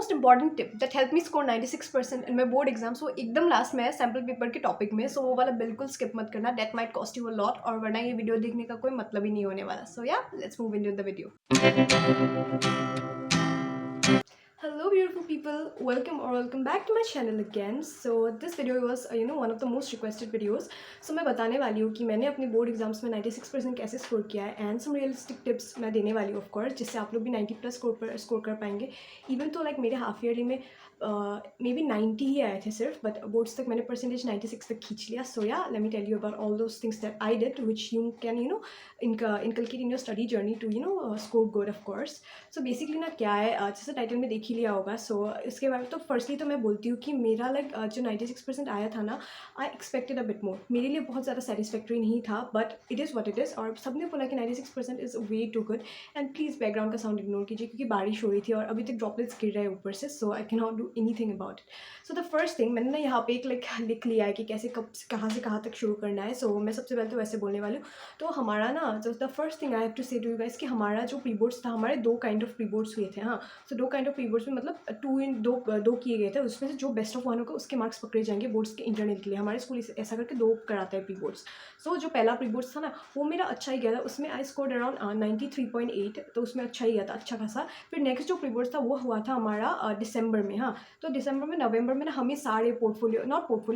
Most important tip that help me score 96% in my board exams, वो एकदम last में है सैम्पल पेपर के टॉपिक में, सो वो वाला बिल्कुल स्किप मत करना, that might cost you a lot, और वरना ये वीडियो देखने का कोई मतलब ही नहीं होने वाला. सो या let's move into the video. Hello beautiful people, welcome back to my channel again. So this video was one of the most requested videos. So मैं बताने वाली हूँ कि मैंने अपने बोर्ड एग्जाम्स में 96% कैसे स्कोर किया है, एंड सम रियलिस्टिक टिप्स मैं देने वाली हूँ ऑफ कोर्स, जिससे आप लोग भी 90+ स्कोर कर पाएंगे. इवन तो लाइक मेरे हाफ ईयरली में मे बी 90 ही आए थे सिर्फ, बट बोर्ड्स तक मैंने परसेंटेज 96 तक खींच लिया. सो या let me tell you about all those things that I did which you can inculcate in your study journey to score good of course. So basically ना क्या है, जैसे टाइटल में देख ही लिया होगा. सो इसके बारे में तो फर्स्टली तो मैं बोलती हूँ कि मेरा लाइक जो 96% आया था ना, I expected a bit more. मेरे लिए बहुत ज़्यादा सेटिस्फैक्ट्री नहीं था, but it is what it is. और सबने बोला कि 96% is way too good. And please background का साउंड इग्नोर कीजिए, क्योंकि बारिश हो रही थी और अभी तक ड्रॉपलेट्स गिर रहे हैं ऊपर से. So I can not do anything about it. So the first thing मैंने ना यहाँ पे एक लिख लिया है कि कैसे कब कहाँ से कहाँ तक शुरू करना है. सो मैं सबसे पहले तो वैसे बोलने वाली हूँ. तो हमारा ना जो the first thing I have to say to you guys कि हमारा जो प्री बोर्ड्स था, हमारे 2 काइंड ऑफ प्री बोर्ड्स हुए थे. हाँ, सो 2 काइंड ऑफ प्री बोर्ड्स में मतलब 2 किए गए थे. उसमें से जो बेस्ट ऑफ 1 होगा उसके मार्क्स पकड़े जाएंगे बोर्ड्स के इंटरनल के लिए. हमारे स्कूल ऐसा करके 2 कराता है प्री बोर्ड्स. सो जो पहला प्री बोर्ड्स था ना, वो मेरा अच्छा ही गया था. उसमें आई स्कोर्ड अराउंड 93.8, तो उसमें अच्छा ही गया था, अच्छा खासा. फिर नेक्स्ट जो प्री बोर्ड्स था वो हुआ था हमारा दिसंबर में. हाँ, तो दिसंबर में नवंबर में ना हमें सारे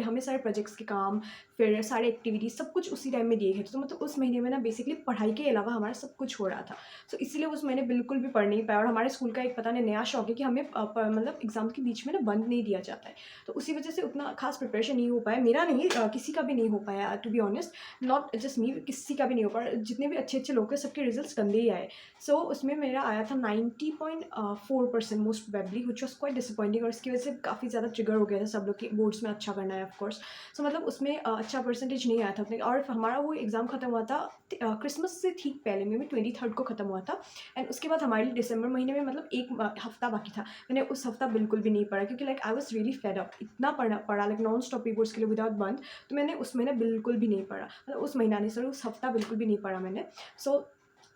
हमें सारे प्रोजेक्ट्स के काम, फिर सारे एक्टिविटीज़ सब कुछ उसी टाइम में दिए गए थे. तो मतलब उस महीने में ना बेसिकली पढ़ाई के अलावा हमारा सब कुछ हो रहा था. सो इसीलिए उस महीने बिल्कुल भी पढ़ नहीं पाया. और हमारे स्कूल का एक पता नहीं नया शौक है कि हमें मतलब एग्जाम के बीच में ना बंद नहीं दिया जाता है. तो उसी वजह से उतना खास प्रिपरेशन नहीं हो पाया. मेरा नहीं, किसी का भी नहीं हो पाया, to be honest. Not just me, किसी का भी नहीं हो पाया. जितने भी अच्छे अच्छे लोग थे सबके रिजल्ट्स गंदे ही आए. सो उसमें मेरा आया था 90.4% most probably, which was quite disappointing. और इसकी वजह से काफ़ी ज़्यादा ट्रिगर हो गया था सब लोग के बोर्ड्स में अच्छा करना है ऑफकोर्स. सो मतलब उसमें अच्छा परसेंटेज नहीं आया था अपने. और हमारा वो एग्ज़ाम ख़त्म हुआ था क्रिसमस से ठीक पहले में भी 23rd को ख़त्म हुआ था. एंड उसके बाद हमारे लिए दिसंबर महीने में मतलब एक हफ्ता बाकी था. मैंने उस हफ्ता बिल्कुल भी नहीं पढ़ा, क्योंकि like I was really fed up. इतना पढ़ा लाइक नॉन स्टॉप पेपर्स के लिए विदाउट बंद. तो मैंने उस महीने बिल्कुल भी नहीं पढ़ा, मतलब उस महीना नहीं, सॉरी उस हफ्ता बिल्कुल भी नहीं पढ़ा मैंने. So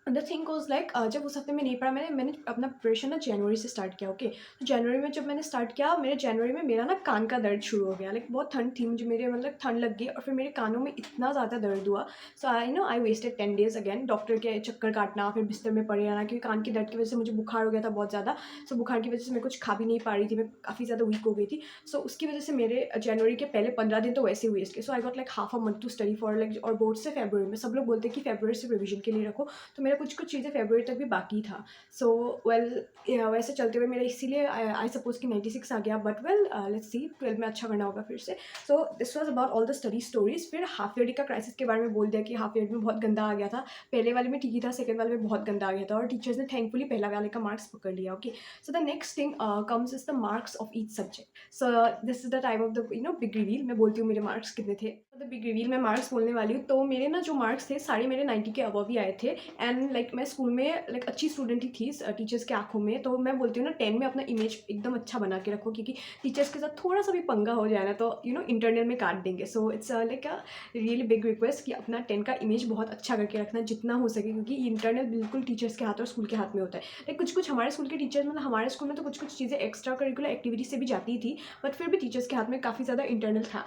the thing was like जब उस हफ्ते में नहीं पढ़ा मैंने अपना प्रिपरेशन ना जनवरी से स्टार्ट किया. ओके, तो जनवरी में जब मैंने स्टार्ट किया, मेरे जनवरी में मेरा ना कान का दर्द शुरू हो गया. लाइक बहुत ठंड थी मुझे, मेरे मतलब ठंड लग गई और फिर मेरे कानों में इतना ज़्यादा दर्द हुआ. So I wasted 10 days again. Doctor के चक्कर काटना, फिर बिस्तर में पड़े रहना, क्योंकि कान के दर्द की वजह से मुझे बुखार हो गया था बहुत ज़्यादा. सो बुखार की वजह से मैं कुछ खा भी नहीं पा रही थी, मैं काफ़ी ज़्यादा वीक हो गई थी. सो उसकी वजह से मेरे जनवरी के पहले 15 दिन तो वैसे ही वेस्ट गए. So I got like half a month to study for like. और बोर्ड से फरवरी में, सब लोग बोलते हैं कि फरवरी से रिविजन के लिए रखो, तो मेरा कुछ चीज़ें फरवरी तक भी बाकी था. सो वैसे चलते हुए मेरा इसीलिए आई सपोज कि 96 आ गया. बट वेल लेट्स सी, 12 में अच्छा करना होगा फिर से. So this was about all the study stories. फिर हाफ ईयरली का क्राइसिस के बारे में बोल दिया कि हाफ ईयर में बहुत गंदा आ गया था. पहले वाले में ठीक ही था, सेकंड वाले में बहुत गंदा आ गया था, और टीचर्स ने थैंकफुली पहला वाले का मार्क्स पकड़ लिया. Okay, so the next thing comes is the marks of each subject. So this is the time of the big reveal. मैं बोलती हूँ मेरे मार्क्स कितने थे. द बिग रिवील में मार्क्स बोलने वाली हूँ. तो मेरे ना जो मार्क्स थे सारे मेरे 90 के अबव ही आए थे. एंड लाइक मैं स्कूल में लाइक अच्छी स्टूडेंट ही थी टीचर्स के आंखों में. तो मैं बोलती हूँ ना 10 में अपना इमेज एकदम अच्छा बना के रखो, क्योंकि टीचर्स के साथ थोड़ा सा भी पंगा हो जाए ना तो इंटरनल में काट देंगे. So it's like a really big request कि अपना 10 का इमेज बहुत अच्छा करके रखना जितना हो सके, क्योंकि इंटरनल बिल्कुल टीचर्स के हाथ और स्कूल के हाथ में होता है. लाइक कुछ हमारे स्कूल के टीचर्स, मतलब हमारे स्कूल में तो कुछ चीज़ें एक्स्ट्रा करिकुलर एक्टिविटी से भी जाती थी, बट फिर भी टीचर्स के हाथ में काफ़ी ज़्यादा इंटरनल था.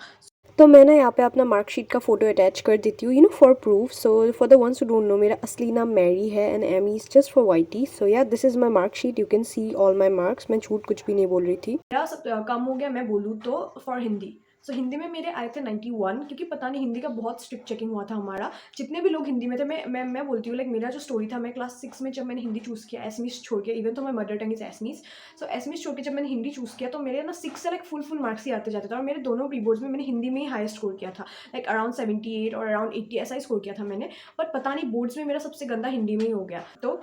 तो मैं ना यहाँ पे अपना मार्कशीट का फोटो अटैच कर देती हूँ for proof. So for the ones who don't know, मेरा असली नाम मैरी है and M is just for whitey. So yeah this is my marksheet, you can see all my marks. मैं झूठ कुछ भी नहीं बोल रही थी. मेरा सब कम हो गया मैं बोलूँ तो फॉर हिंदी. सो हिंदी में मेरे आए थे 91, क्योंकि पता नहीं हिंदी का बहुत स्ट्रिक्ट चेकिंग हुआ था हमारा. जितने भी लोग हिंदी में थे, मैं बोलती हूँ लाइक मेरा जो स्टोरी था, मैं क्लास 6 में जब मैंने हिंदी चूज़ किया एसमीस छोड़ के, इवन तो माई मदर टंग इज एसमीस. सो एसमीस छोड़ के जब मैंने हिंदी चूज़ किया तो मेरे ना 6 से लाइक फुल मार्क्स ही आते जाते थे. और मेरे दोनों प्री बोर्ड्स में मैंने हिंदी में ही हाई स्कोर किया था, लाइक अराउंड 78 और अराउंड 80 ऐसा ही स्कोर किया था मैंने. बट पता नहीं बोर्ड्स में मेरा सबसे गंदा हिंदी में ही हो गया. तो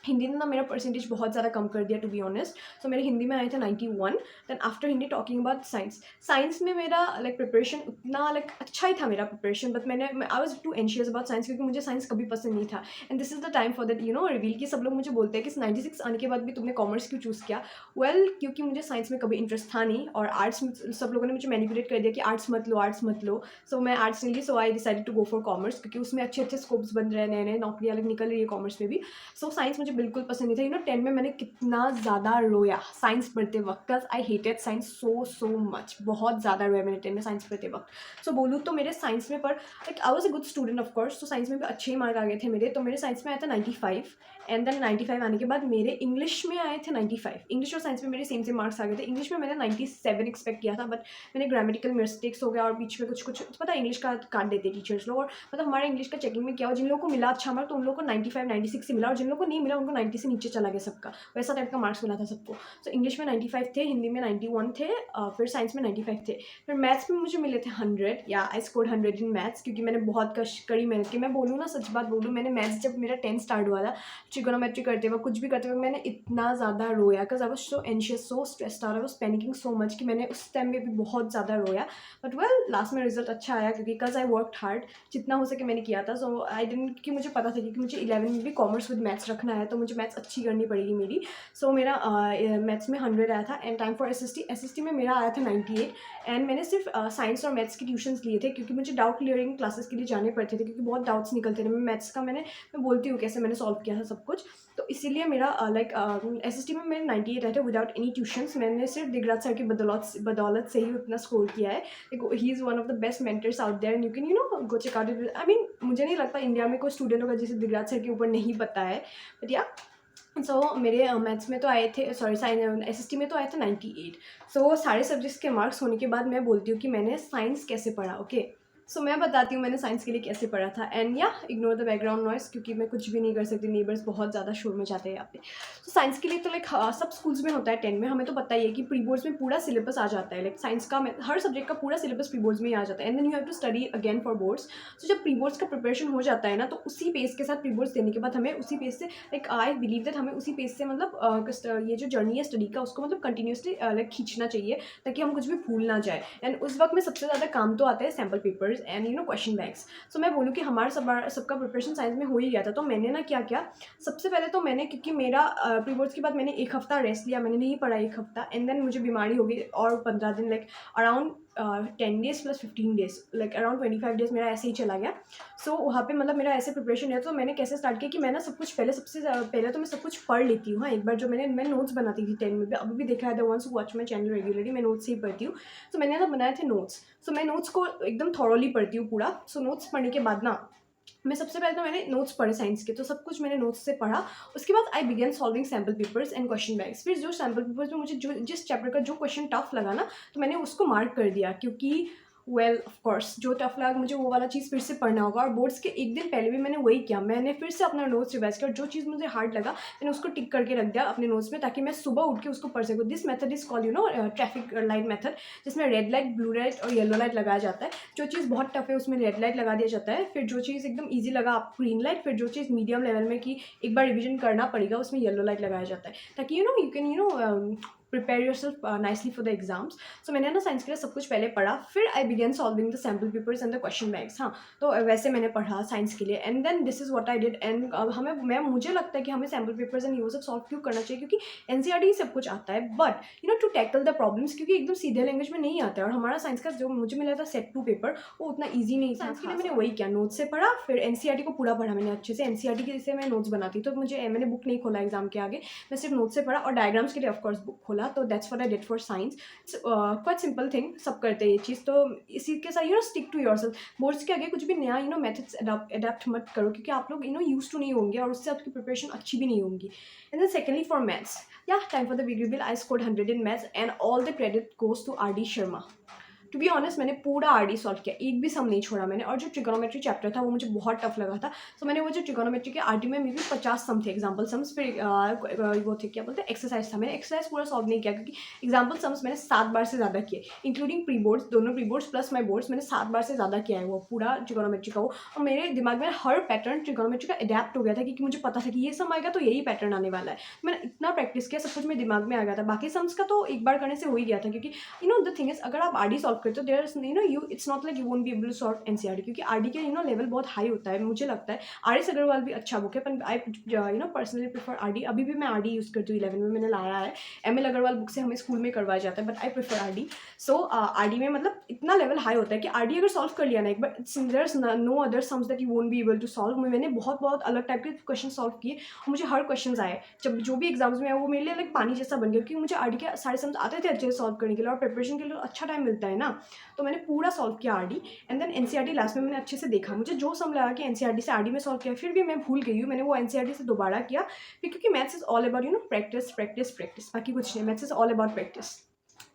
हिंदी ने ना मेरा परसेंटेज बहुत ज़्यादा कम कर दिया, टू बी ऑनेस्ट. सो मेरे हिंदी में आए थे 91. Then after Hindi talking about science में मेरा लाइक प्रिपरेशन उतना लाइक अच्छा ही था मेरा preparation. But I was too anxious about science, क्योंकि मुझे साइंस कभी पसंद नहीं था. And this is the time for that reveal की सब लोग मुझे बोलते हैं कि 96 आने के बाद भी तुमने कॉमर्स क्यों चूज़ किया. वेल क्योंकि मुझे साइंस में कभी इंटरेस्ट था नहीं, और आर्ट्स में सब लोगों ने मुझे मैनिपुलेट कर दिया कि आर्ट्स मत लो. सो मैं आर्ट्स नहीं ली. So I decided to go for commerce, क्योंकि उसमें अच्छे स्कोप्स बन रहे हैं, नए नौकरियाँ निकल रही है कॉमर्स में भी. सो साइंस मुझे मुझे बिल्कुल पसंद नहीं था। 10 में मैंने कितना ज़्यादा रोया साइंस पढ़ते वक्त, because I hated science so much. बहुत ज़्यादा रोया मैंने 10 में साइंस पढ़ते वक्त। सो बोलूँ तो मेरे साइंस में पर like I was a good student of course, तो साइंस में भी अच्छे ही मार्क आ गए थे मेरे। तो मेरे साइंस में आया था 95, एंड देन 95 आने के बाद मेरे इंग्लिश में आए थे 95। इंग्लिश और साइंस में मेरे सेम मार्क्स आ गए थे। इंग्लिश में मैंने 97 एक्सपेक्ट किया था, बट मैंने ग्रामेटिकल मिस्टेक्स हो गया और बीच में कुछ पता है इंग्लिश का काट देते टीचर्स लोग। और मतलब हमारे इंग्लिश का चेकिंग में क्या हो, जिन लोगों को मिला अच्छा मार्क तो उन लोगों को 95 96 से मिला, और जिन लोगों को नहीं मिला उनको 90 से नीचे चला गया सबका, वैसा टाइप का मार्क्स मिला था सबको। तो इंग्लिश में 95 थे, हिंदी में 91 थे, फिर साइंस में 95 थे। फिर मैथ्स में मुझे मिले थे 100, या आई स्कोर्ड 100 इन मैथ्स, क्योंकि मैंने बहुत कड़ी मेहनत की। मैं बोलूँ ना, सच बात बोलूँ, मैंने मैथ्स जब मेरा 10 स्टार्ट हुआ था, ट्रिगोनोमेट्री करते हुए कुछ भी करते हुए मैंने इतना ज़्यादा रोया, because I was so anxious, so stressed out, I was panicking so much कि मैंने उस टाइम में भी बहुत ज़्यादा रोया। बट वेल लास्ट में रिजल्ट अच्छा आया, क्योंकि बिकॉज आई वर्कड हार्ड, जितना हो सके मैंने किया था। सो आई डिडंट, कि मुझे पता था कि मुझे 11 में भी कॉमर्स विद मैथ्स रखना है, तो मुझे मैथ्स अच्छी करनी पड़ेगी मेरी। सो मेरा मैथ्स में 100 आया था। एंड टाइम फॉर एसएसटी में मेरा आया था 98। एंड मैंने सिर्फ साइंस और मैथ्स के ट्यूशन्स लिए थे, क्योंकि मुझे डाउट क्लियरिंग क्लासेस के लिए जाने पड़ते थे, क्योंकि बहुत डाउट्स निकलते थे। मैं मैथ्स का मैं बोलती हूँ कैसे मैंने सॉल्व किया था सब कुछ। तो इसीलिए मेरा एसएसटी में मेरे 98 आए थे विदाउट एनी ट्यूशन्स। मैंने सिर्फ दिगराज सर की बदौलत से ही उतना स्कोर किया है। He is one of the best mentors out there, and you can go check out it. I mean मुझे नहीं लगता इंडिया में कोई स्टूडेंट होगा जिसे दिगराज सर के ऊपर नहीं पता है, बट या सो मेरे मैथ्स में तो आए थे, सॉरी एसएसटी में तो आए थे 98। सो सारे सब्जेक्ट्स के मार्क्स होने के बाद मैं बोलती हूँ कि मैंने साइंस कैसे पढ़ा। ओके, सो मैं बताती हूँ मैंने साइंस के लिए कैसे पढ़ा था। एंड या इग्नोर द बैकग्राउंड नॉइस, क्योंकि मैं कुछ भी नहीं कर सकती, नेबर्स बहुत ज़्यादा शोर मचाते हैं यहाँ पे। तो साइंस के लिए तो लाइक सब स्कूल्स में होता है 10 में, हमें तो पता ही है कि प्री बोर्ड्स में पूरा सिलेबस आ जाता है। लाइक साइंस का हर सब्जेक्ट का पूरा सिलेबस प्री बोर्ड्स में ही आ जाता है, and then you have to study again for boards. तो जब प्री बोर्ड्स का प्रिपरेशन हो जाता है ना, तो उसी पेज के साथ प्री बोर्ड्स देने के बाद हमें उसी पेज से लाइक आई बिलीव दैट हमें उसी पेज से मतलब ये जो जर्नी है स्टडी का उसको मतलब कंटिन्यूसली लाइक खींचना चाहिए, ताकि हम कुछ भी भूल ना जाए। एंड उस वक्त में सबसे ज़्यादा काम तो आता है sample papers and question banks. So मैं बोलूँ कि हमारा सबका प्रिपरेशन साइंस में हो ही गया था। तो मैंने ना क्या किया, सबसे पहले तो मैंने, क्योंकि मेरा प्री बोर्ड्स के बाद मैंने एक हफ्ता रेस्ट लिया, मैंने नहीं पढ़ा एक हफ्ता। एंड देन मुझे बीमारी हो गई और 15 दिन, like around 10 days plus 15 days, like around 25 days मेरा ऐसे ही चला गया। सो वहाँ पे मतलब मेरा ऐसे प्रिपरेशन है। तो मैंने कैसे स्टार्ट किया कि मैं ना सब कुछ सबसे पहले तो मैं सब कुछ पढ़ लेती हूँ। हाँ, एक बार जो मैं नोट्स बनाती थी 10 में भी, अभी भी देखा है, the ones who watch my channel regularly, मैं नोट्स ही पढ़ती हूँ। तो मैंने ना बनाए थे नोट्स। सो मैं नोट्स को एकदम थॉरोली पढ़ती हूँ पूरा। सो नोट्स पढ़ने के बाद ना मैं सबसे पहले तो मैंने नोट्स पढ़े साइंस के, तो सब कुछ मैंने नोट्स से पढ़ा। उसके बाद I begin solving sample papers and question banks. फिर जो सैम्पल पेपर्स में मुझे जिस चैप्टर का जो क्वेश्चन टफ लगा ना, तो मैंने उसको मार्क कर दिया, क्योंकि वेल ऑफ कोर्स जो टफ लगा मुझे वो वाला चीज़ फिर से पढ़ना होगा। और बोर्ड्स के एक दिन पहले भी मैंने वही किया, मैंने फिर से अपना नोट्स रिवाइज किया और जो चीज़ मुझे हार्ड लगा मैंने उसको टिक करके रख दिया अपने नोट्स में, ताकि मैं सुबह उठ के उसको पढ़ सकूँ। This method is called traffic light method, जिसमें रेड लाइट, ब्लू लाइट और येलो लाइट लगाया जाता है। जो चीज़ बहुत टफ है उसमें रेड लाइट लगा दिया जाता है, फिर जो चीज़ एकदम ईजी लगा आपको ग्रीन लाइट, फिर जो चीज़ मीडियम लेवल में कि एक बार रिविजन करना पड़ेगा उसमें येलो लाइट लगाया जाता है, ताकि you can prepare yourself nicely for the exams. So मैंने ना साइंस के लिए सब कुछ पहले पढ़ा, फिर I begin solving the sample papers and the question banks. हाँ, तो वैसे मैंने पढ़ा साइंस के लिए, and then this is what I did. एंड मुझे लगता है कि हमें सैम्पल पेपर्स एंड ये सब सॉल्व क्यों करना चाहिए, क्योंकि एनसीईआरटी ही सब कुछ आता है, but to tackle the problems, क्योंकि एकदम सीधे लैंग्वेज में नहीं आता है। और हमारा साइंस का जो मुझे मिला था सेट 2 पेपर, वो उतना ईजी नहीं था। साइंस के लिए मैंने वही किया, नोट्स से पढ़ा, फिर एनसीईआरटी को पूरा पढ़ा मैंने अच्छे से। एनसीईआरटी के जैसे मैं नोट्स बनाती, तो मैंने बुक नहीं खोला एग्जाम के आगे, मैं सिर्फ नोट्स से पढ़ा। और डायग्राम्स के लिए ऑफकोर्स बुक खोला। तो that's what I did for science. It's quite simple thing, सब करते हैं ये चीज़। तो इसी के साथ स्टिक टू योरसेल्फ। बोर्ड्स के आगे कुछ भी नया मेथड्स अडैप्ट मत करो, क्योंकि आप लोग यूज टू नहीं होंगे और उससे आपकी प्रिपरेशन अच्छी भी नहीं होंगी। And then secondly for maths, time for the big reveal, I scored 100 in maths and all the credit goes to R D Sharma. To be honest मैंने पूरा आरडी सॉल्व किया, एक भी सम नहीं छोड़ा मैंने। और जो ट्रिगोनोमेट्री चैप्टर था वो मुझे बहुत टफ लगा था। तो मैंने वो जो ट्रिगोनोमेट्री के आरडी में भी 50 सम थे, एग्जाम्पल सम्स, फिर वो थे क्या बोलते हैं एक्सरसाइज था। मैंने एक्सरसाइज पूरा सॉल्व नहीं किया, क्योंकि एग्जाम्पल सम्स मैंने 7 बार से ज़्यादा किए, इंक्लूडिंग प्री बोर्ड्स, दोनों pre boards plus my boards, मैंने 7 बार से ज़्यादा किया है वो पूरा ट्रिगोनोमेट्री का वो। और मेरे दिमाग में हर पैटर्न ट्रिगोनोमेट्री का अडेप्ट हो गया था, क्योंकि मुझे पता था कि ये सम आएगा तो यही पैटर्न आने वाला है। मैंने इतना प्रैक्टिस किया, सब कुछ मेरे दिमाग में आ गया था। बाकी सम्स का तो एक बार करने से हो ही गया था, क्योंकि द थिंग इज, अगर आप आरडी सॉल्व करते हो there you it's not like you won't be able to solve NCERT, क्योंकि आरडी के लेवल बहुत हाई होता है मुझे लगता है। आर एस अग्रवाल भी अच्छा बुक है, पर आई पर्सनली प्रेफर आरडी। अभी भी मैं आरडी यूज़ करती हूँ, 11 में मैंने लाया है। एमएल अग्रवाल बुक से हमें स्कूल में करवाया जाता है, but I prefer RD. So RD में मतलब इतना लेवल हाई होता है कि आरडी अगर सॉल्व कर लिया ना एक बार, there no other sums that you won't be able to solve. मैंने बहुत अलग टाइप के क्वेश्चन सॉल्व किए और मुझे हर क्वेश्चन आए, जब जो भी एग्जाम्स में आए वो मेरे लिए लाइक पानी जैसा बन गया, क्योंकि मुझे आरडी के सारे सम्स आते थे अच्छे से सॉल्व करने के लिए, और प्रिपरेशन के लिए अच्छा टाइम मिलता है ना, तो मैंने पूरा सॉल्व किया R D. And then NCERT last में मैंने अच्छे से देखा, मुझे जो सम लगा कि एनसीईआरटी से आरडी में सॉल्व किया, फिर भी मैं भूल गई हूँ, मैंने वो एनसीईआरटी से दोबारा किया, क्योंकि maths is all about practice practice practice, बाकी कुछ नहीं, maths is all about practice.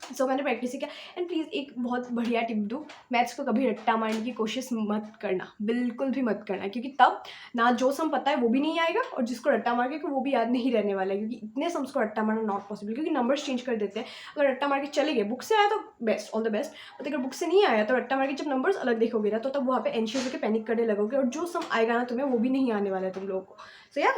So मैंने प्रैक्टिस ही किया। एंड प्लीज़ एक बहुत बढ़िया टिप दूँ, मैथ्स को कभी रट्टा मारने की कोशिश मत करना, बिल्कुल भी मत करना, क्योंकि तब ना जो सम पता है वो भी नहीं आएगा, और जिसको रट्टा मार के वो भी याद नहीं रहने वाला है, क्योंकि इतने सम्स को रट्टा मारना नॉट पॉसिबल, क्योंकि नंबर्स चेंज कर देते हैं। अगर रट्टा मार के चले गए, बुक से आया तो best, all the best, but अगर बुक से नहीं आया तो रट्टा मार के जब नंबर्स अलग देखोगे ना, तो तब वहाँ पे एंशियस होकर पैनिक करने लगोगे, और जो सम आएगा ना तुम्हें वो भी नहीं आने वाला है तुम लोगों को।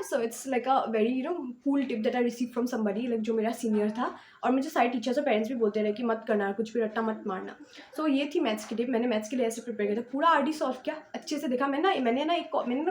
So it's like a very cool tip that I receive from somebody, like जो मेरा सीनियर था, और मुझे सारे टीचर्स और पेरेंट्स भी बोलते रहे कि मत करना, कुछ भी रट्टा मत मारना। सो ये थी मैथ्स की टिप। मैंने मैथ्स के लिए ऐसे प्रिपेयर किया था, पूरा आरडी सॉल्व किया, अच्छे से देखा। मैंने ना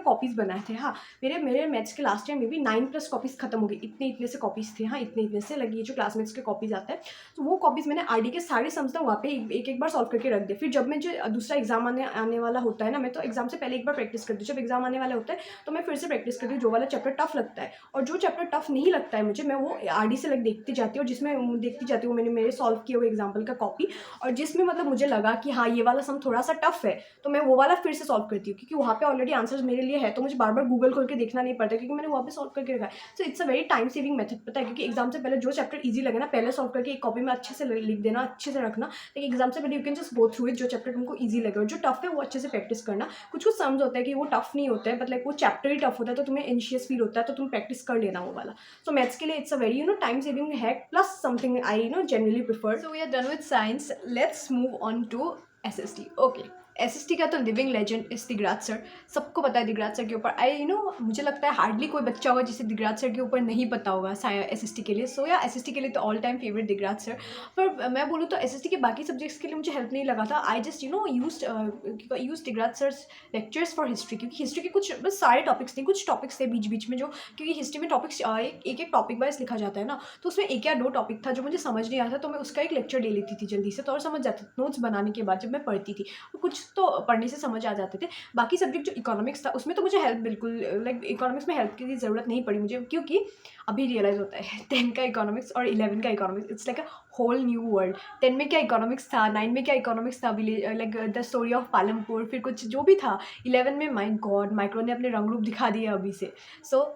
कॉपीज़ बनाए थे। हाँ, मेरे मैथ्स के लास्ट टाइम में भी 9+ कॉपीज़ खत्म हो गई, इतने से कॉपीज़ थे। हाँ, इतने से लगी, जो क्लासमेट्स के कॉपीज़ आते हैं, तो वो कॉपीज़ मैंने आरडी के सारे सम्स ना वहाँ पे एक बार सॉल्व करके रख दिया। फिर जब मैं जो दूसरा एग्जाम आने वाला होता है ना, मैं तो एग्जाम से पहले एक बार प्रैक्टिस करती हूँ, जब एग्जाम आने वाला होता है तो मैं फिर से प्रैक्टिस करती हूँ, जो वाला चैप्टर टफ लगता है, और जो चैप्टर टफ नहीं लगता है मुझे, मैं वो आरडी से देखती जाती हूँ, और जिसमें देखती जाती हूँ मैंने मेरे सॉल्व किए हुए एग्जाम्पल का कॉपी, और जिसमें मतलब मुझे लगा कि हाँ ये वाला सम थोड़ा सा टफ है, तो मैं वो वाला फिर से सॉल्व करती हूँ, क्योंकि वहाँ पे ऑलरेडी आंसर्स मेरे लिए है, तो मुझे बार बार गूगल खोल के देखना नहीं पड़ता, क्योंकि मैंने वहाँ पे सॉल्व करके रखा है। So it's a very time saving method, पता है, क्योंकि एग्जाम से पहले जो चैप्टर ईजी लगे ना, पहले सॉल्व करके एक कॉपी में अच्छे से लिख देना, अच्छे से रखना, लेकिन एग्जाम से पहले you can just go through it, जो चैप्टर तुमको ईजी लगे, और जो टफ है वो अच्छे से प्रैक्टिस करना। कुछ सम्स होता है कि वो टफ नहीं होता है, बट लाइक वो चैप्टर ही टफ होता है, तो तुम्हें एंशियस फील होता है, तो तुम प्रैक्टिस कर लेना वो वाला। सो मैथ्स के लिए it's a very time saving hack, plus something I generally prefer. So we are done with science, let's move on to SST. Okay, SST का तो living legend is Digraj sir, सबको पता है दिगराज सर के ऊपर। मुझे लगता है हार्डली कोई बच्चा होगा जिसे दिगराज सर के ऊपर नहीं पता होगा एसएसटी के लिए। सो या एसएसटी के लिए तो all time favourite Digraj sir. पर मैं बोलूँ तो एसएसटी के बाकी सब्जेक्ट्स के लिए मुझे हेल्प नहीं लगा था। I just use Digraj sir lectures for history, क्योंकि हिस्ट्री के कुछ बस सारे टॉपिक्स थे, कुछ टॉपिक्स थे बीच बीच में, जो क्योंकि हिस्ट्री में टॉपिक्स एक टॉपिक वाइज लिखा जाता है ना, तो उसमें 1 या 2 टॉपिक था जो मुझे समझ नहीं आता, तो मैं उसका एक लेक्चर ले लेती थी जल्दी से, तो और समझ जाती नोट्स बनाने के बाद जब मैं पढ़ती थी, कुछ तो पढ़ने से समझ आ जाते थे। बाकी सब्जेक्ट जो इकोनॉमिक्स था उसमें तो मुझे हेल्प बिल्कुल लाइक इकोनॉमिक्स में हेल्प की ज़रूरत नहीं पड़ी मुझे, क्योंकि अभी रियलाइज़ होता है 10 का इकोनॉमिक्स और 11 का economics it's like a whole new world. 10 में क्या इकोनॉमिक्स था, 9 में क्या इकोनॉमिक्स था, like the story of Palampur, फिर कुछ जो भी था। 11 में माय गॉड माइक्रो ने अपने रंग रूप दिखा दिया अभी से। सो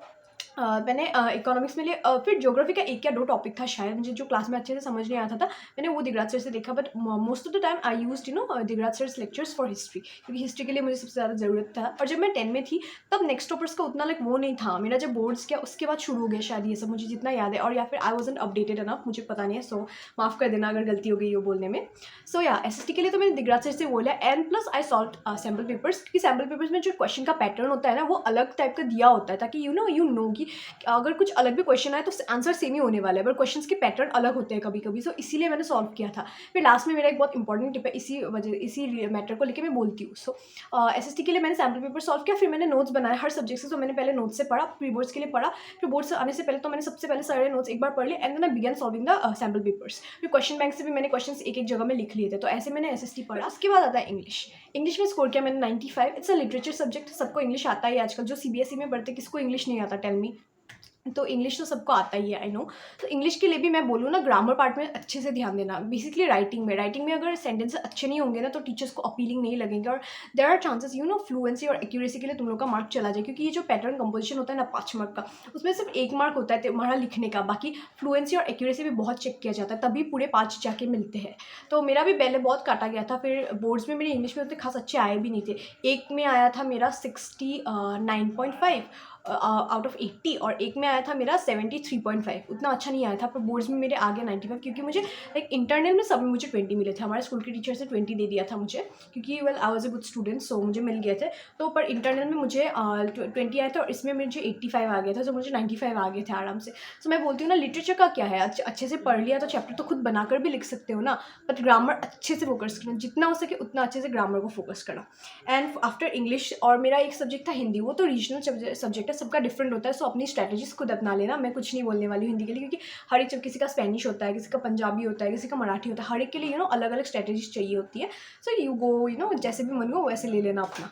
मैंने इकोनॉमिक्स में लिए फिर ज्योग्राफी का 1 या 2 टॉपिक था शायद, मुझे जो क्लास में अच्छे से समझ नहीं आता था, मैंने वो दिगराज सर से देखा। But most of the time I used Digraj sir's lectures for history, क्योंकि हिस्ट्री के लिए मुझे सबसे ज़्यादा ज़रूरत था। और जब मैं 10 में थी तब नेक्स्ट टॉपर्स का उतना लाइक वो नहीं था, मेरा जब बोर्ड्स किया उसके बाद शुरू हो गया शायद ये सब, मुझे जितना याद है, और या फिर आई वॉजंट अपडेटेड अनफ, मुझे पता नहीं है। सो माफ़ कर देना अगर गलती हो गई हो बोलने में। सो या एसएसटी के लिए तो मैंने दिगराज सर से वो लिया, and plus I solve sample papers, क्योंकि सैम्पल पेपर्स में जो क्वेश्चन का पैटर्न होता है ना वो अलग टाइप का दिया होता है, ताकि यू नो कि अगर कुछ अलग भी क्वेश्चन आए तो आंसर सेम ही होने वाला है, बट क्वेश्चंस के पैटर्न अलग होते हैं कभी कभी। सो इसीलिए मैंने सॉल्व किया था। फिर लास्ट में मेरा एक बहुत इंपॉर्टेंट टिप है, इसी मैटर को लेकर मैं बोलती हूँ। सो एसएसटी के लिए मैंने सैम्पल पेपर सॉल्व किया, फिर मैंने नोट्स बनाए हर सब्जेक्ट से। तो मैंने पहले नोट्स से पढ़ा, प्री बोर्ड्स के लिए पढ़ा, फिर बोर्ड से आने से पहले तो मैंने सबसे पहले सारे नोट्स एक बार पढ़ लिए, and then I began solving the sample papers. फिर क्वेश्चन बैंक से भी मैंने क्वेश्चन एक जगह में लिख लिए थे। तो ऐसे मैंने एसएसटी पढ़ा। उसके बाद आता है इंग्लिश में स्कोर किया मैंने 95। इट्स अ लिटरेचर सब्जेक्ट, सबको इंग्लिश आता है आजकल, जो सीबीएसई में पढ़ते किसको इंग्लिश नहीं आता, टेल मी। तो इंग्लिश तो सबको आता ही है, आई नो। तो इंग्लिश के लिए भी मैं बोलूँ ना, ग्रामर पार्ट में अच्छे से ध्यान देना। बेसिकली राइटिंग में अगर सेंटेंस अच्छे नहीं होंगे ना तो टीचर्स को अपीलिंग नहीं लगेंगे, और देयर आर चांसेस फ्लुएंसी और एक्यूरेसी के लिए तुम लोग का मार्क चला जाए, क्योंकि ये जो पैटर्न कंपोजिशन होता है ना 5 मार्क का, उसमें सिर्फ 1 मार्क होता है तुम्हारा लिखने का, बाकी फ्लुएंसी और एक्यूरेसी भी बहुत चेक किया जाता है, तभी पूरे 5 जाके मिलते हैं। तो मेरा भी पहले बहुत काटा गया था। फिर बोर्ड्स में मेरे इंग्लिश में उतने खास अच्छे आए भी नहीं थे। एक में आया था मेरा 69.5, आउट ऑफ 80 और एक में आया था मेरा 73.5। उतना अच्छा नहीं आया था, पर बोर्ड्स में मेरे आ गया 95, क्योंकि मुझे लाइक इंटरनल में सब में मुझे 20 मिले थे। हमारे स्कूल के टीचर से 20 दे दिया था मुझे, क्योंकि well I was a good student, so मुझे मिल गए थे। तो पर इंटरनल में मुझे 20 आए थे और इसमें मुझे 85 आ गया था, तो मुझे 95 आ गए थे आराम से। सो मैं बोलती हूँ ना, लिटरेचर का क्या है, अच्छे से पढ़ लिया तो चैप्टर तो खुद बनाकर भी लिख सकते हो ना, बट ग्रामर अच्छे से फोकस करना, जितना हो सके उतना अच्छे से ग्रामर को फोकस करना। एंड आफ्टर इंग्लिश और मेरा एक सब्जेक्ट था हिंदी, वो तो रीजनल सब्जेक्ट है, सबका डिफरेंट होता है। सो अपनी स्ट्रैटेजीज खुद अपना लेना, मैं कुछ नहीं बोलने वाली हूँ हिंदी के लिए, क्योंकि हर एक, जब किसी का स्पेनिश होता है, किसी का पंजाबी होता है, किसी का मराठी होता है, हर एक के लिए अलग अलग स्ट्रैटेजीज चाहिए होती है। सो यू गो जैसे भी मन हो वैसे ले लेना अपना।